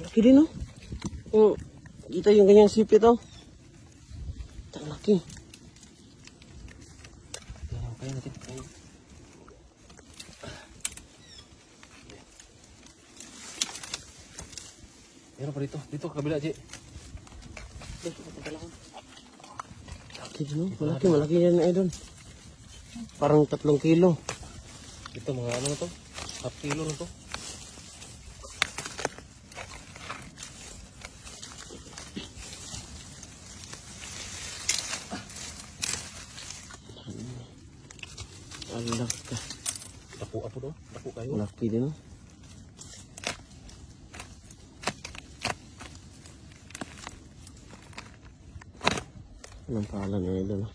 Laki din, oh. Oh, kita yung ganyang sipit, oh. Ang laki. Yan, kaya natin. Meron pa dito. Dito, kabila, Ji. Laki din, oh. Malaki yan, idol. Parang 3 kilo. Ito, mga ano na to? Half kilo na to. Alak ka. Dako apo do. Dako kayo. Laki din, oh. Anong pangalan na idol, oh?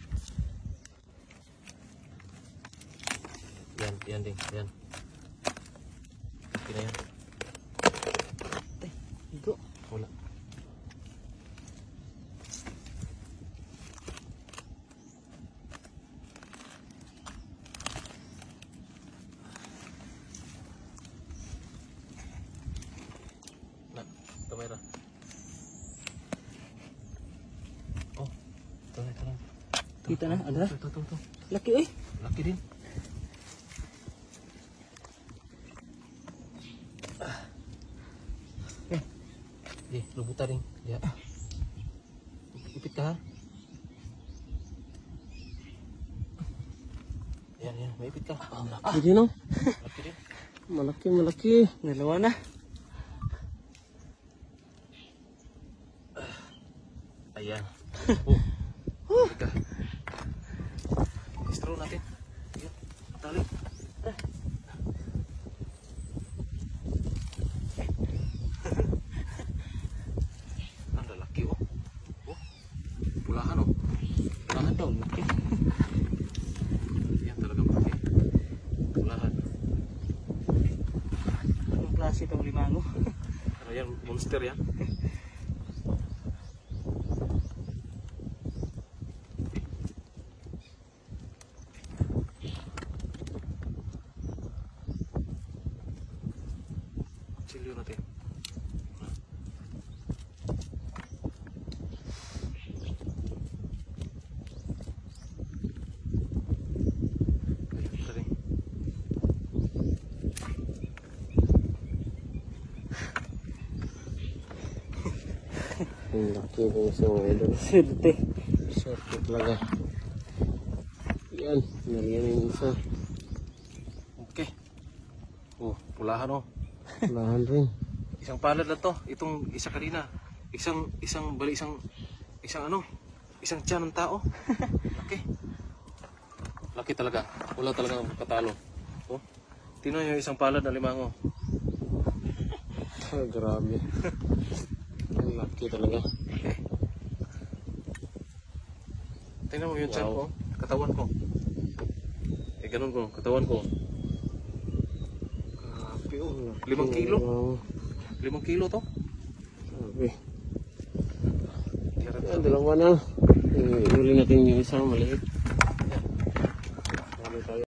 Yan din. Yan. Okay na yan. Ito. Wala. Kamera. Oh, ito lang. Kita na, ada. Ito. Laki, eh. Laki din. Lubutan rin. Ya. Ipit ka ha. Yan. Maipit ka. Laki din, oh. Laki din. Malaki. Dalawa na. Ayan. Oh. Ika. Straw natin. Ayan. Tali. Ang lalaki oh. Oh. Pulahan oh. Pulahan daw. Laki. Yan talaga malaki. Pulahan. Anong klase itong limango? Ano yan? Monster yan. Silyo natin. Ayun, tali. Ang laki din sa mga idol. Swerte talaga. Yan. Nariyan yung isa. Okay. Oh, pulahan oh. Lahan rin. Isang palad na to. Itong isa kanina. Isang tiyan ng tao. Laki. Laki talaga. Wala talaga katalo. Oh. Tingnan nyo isang palad na limango. Ah, grabe. Ang laki talaga. Okay. Tingnan mo yung tiyan Wow. ko. Katawan ko. Ganun ko. Katawan ko. Grabe, oh. 5 kilo? Wow. 5 kilo to. Grabe. Yan, Yan, dalawa na. Ihuli natin yung isang maliit.